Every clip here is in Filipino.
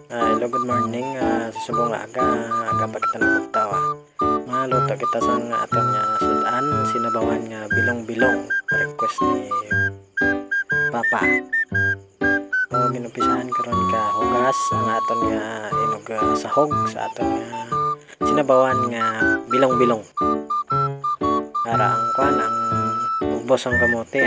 Hello, good morning. Susubong aga pa kita nagpuntaw. Maluto kita sa nga aton nga sudan, sinabawan nga bilong-bilong. Request ni Papa. O ginumpisahan karon ka hugas ang aton nga inog sahog sa aton nga sinabawan nga bilong-bilong. Para ang kwan ang ubos ang kamote.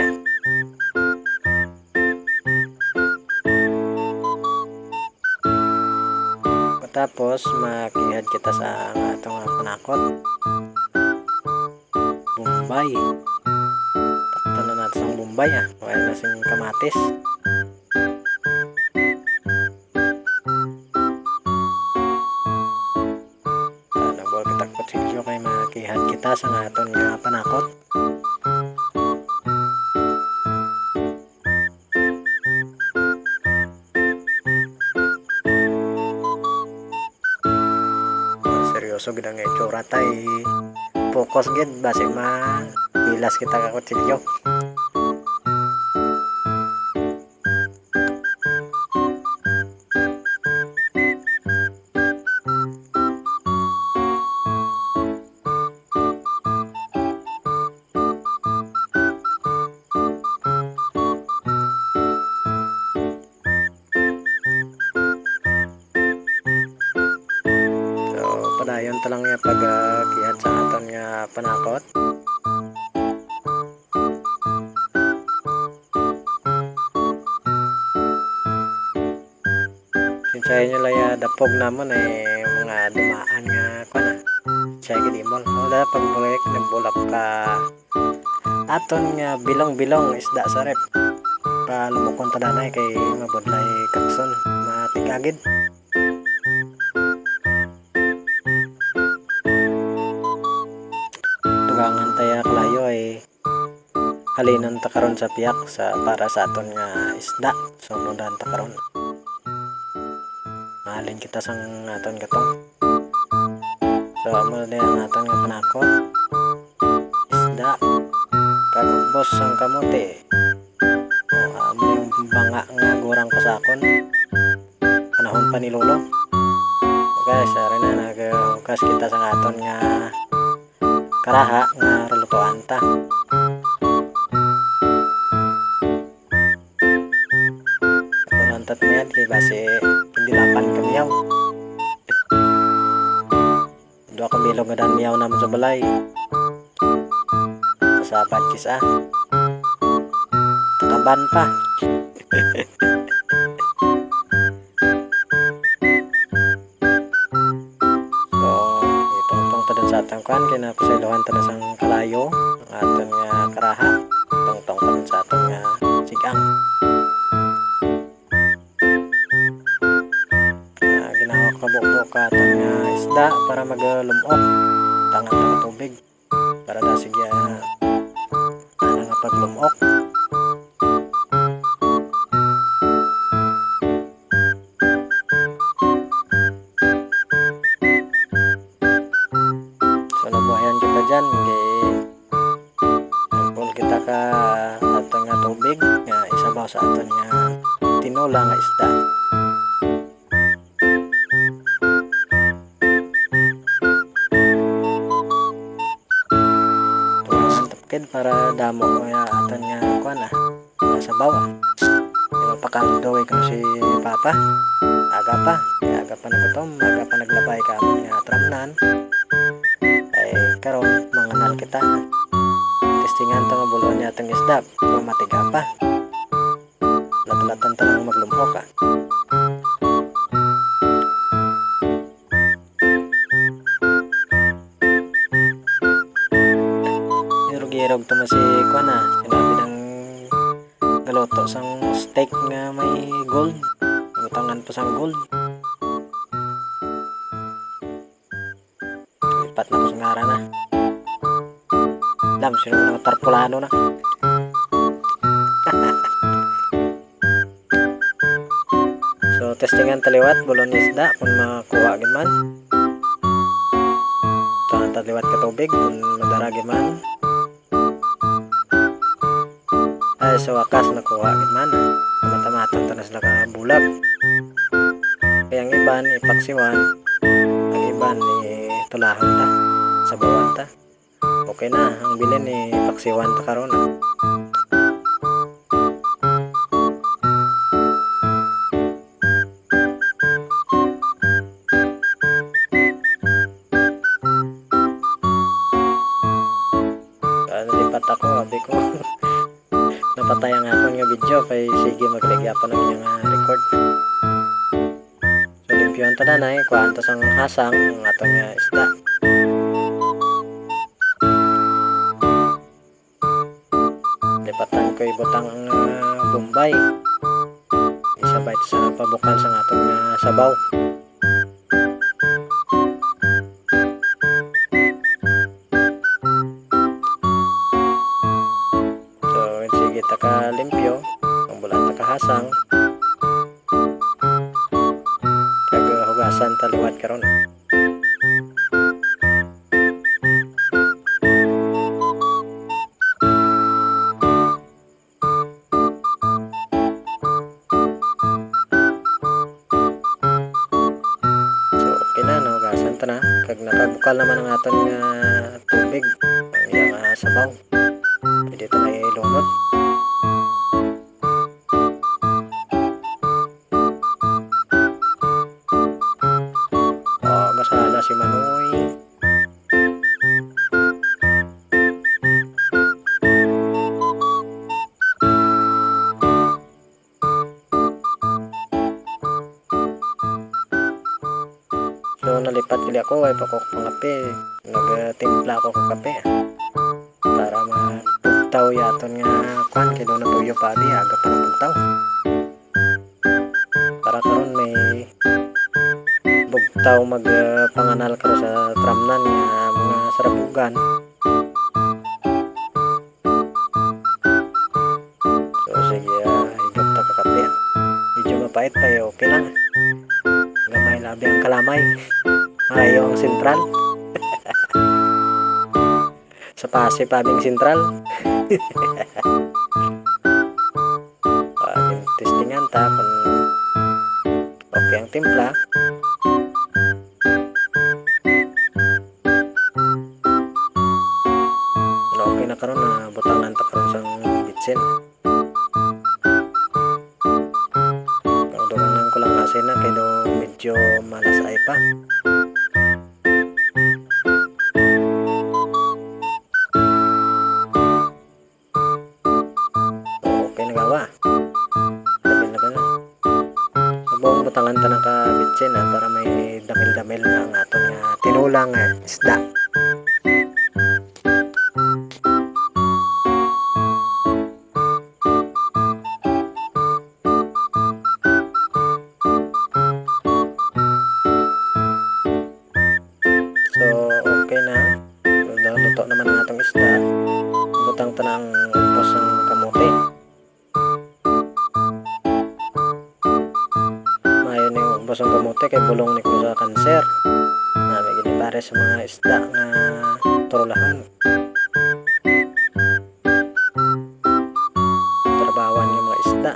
Tapos makihad kita sa atong panakot Bombay. Takpan na natin ang Bombay kaya na sing kamatis. Nagbol kita kutsilyo kay makihad kita sa aton nga panakot. Seryoso gid ang itsura tay focus gid base pilas kita ka kutsilyo. Padayon ta lang ya pag kihat sa aton nga panakot. Kinsay nyo laya dapog namon mga dumaan nga kuna. Siya gidimol. Wala pagbalik nagbulak ka aton nga bilong-bilong isda sa rep. Palumukon ta danay kay mabudlay kakson matigagid. Tugangan tayo klayo halinan ta karon sa piyak sa para sa aton nga isda. Sunudan ta karon. Mahalin kita sang aton gatong. So amo na ang aton nga panakot. Isda. Kagugbos sang kamote. O amo yung banga nga gurang pasakon. Panahon pa ni Lolo. Okay, sari na naghukas kita sang aton nga karaha nga rulutuan ta. Kunantat mo yan kay base hindi lapan kamiyaw. Dua kamilong nga dan miyaw naman sa balay. Kasabad kisa. Takaban pa. Sa atong kan kay napasaylohan ta na sang kalayo ang aton nga karaha tongtong pa sa aton nga sigang. Ginawa ko kabukbok ka aton nga isda para maglumok tangan ta tubig para da sige ana nga paglumok. Dyan kay nagpul kita ka aton nga tubig nga isabaw sa aton nga tinola nga isda. Tuwangan tapkid para damo nga aton nga kuan sabaw. Mapakaldo kay kuno si Papa. Aga pa nagutom, aga pa naglabay ka amon nga tramnan. Karon manganal kita testingan ta nga bulon ni atong isda pero matiga pa latulatan ta lang maglumhok irog-irog to si kuana sinabi ng galuto sang steak nga may gold utangan pa sang gold. Lipat na ko sa ngara na. Alam, sino na tarpulano na. So, testingan taliwat, bulon isda, kung makuha man. Tuhan taliwat ka tubig, kung madaragin man. Ay, sa wakas, nakuha man. Matamatan ta na sila ka bulag. Kaya iban ipaksiwan, ang iban tulahon ta, sabawan ta. Okay na, ang bilin paksiwan ta karon. Nalipat ako, sabi ko napatay ang akong nga video kay sige magligya pa ng inyong record. So limpyon ta na kuhaan ta sang hasang ang atong isda. Lipatan ko ibutang ang bombay, isabay sa pabukan sang atong sabaw. Sige taka limpyo, ang bulan taka hasang, kag hugasan taliwat karon. So okay na, nahugasan ta na, kag nakabukal naman ang aton nga tubig, ang iyang sabaw. Pwede ito na ilunod. Masala si Manoy. So nalipat kili ako ay pakok pang kape. Nagtimpla ako ng kape para mapugtaw yaton nga kwan kay do na tuyo pa abi aga pa pugtaw. Para karon may bugtaw magpanganal karo sa tramnan nga mga sarabugan. So sige, higop ta ka kape. Medyo mapait pa okay lang. Gamay labi ang kalamay. Ayaw ang sentral. Sa Pasay pabing sentral. Testingan ta kung okay ang timpla. Okay na karon na butangan ta karon sang bitsin. Dugangan ko lang kasi na kay do medyo malasay pa. Okay na gawa. Damil na gana. Buong butangan ta ng kabitsin para may damil-damil na ang aton nga tinulang isda. So okay na. Luto naman ang atong isda. Butang ta ng upos ng kamote. Mayon yung upos ng kamote kay bulong ni ko sa kanser. May gini pare sa mga isda nga turulahan. Trabawan yung mga isda.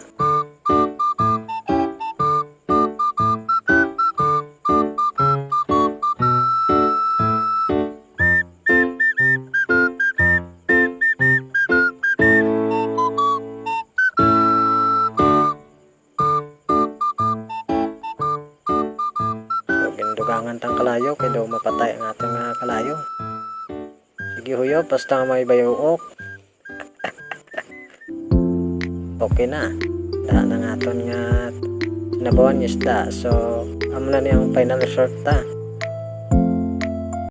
Dugangan tang kalayo kay daw mapatay ang atong kalayo. Sige huyo, basta may bayuok. Okay na. Daan ang aton nga nabawan isda. So amo na niyang final short ta.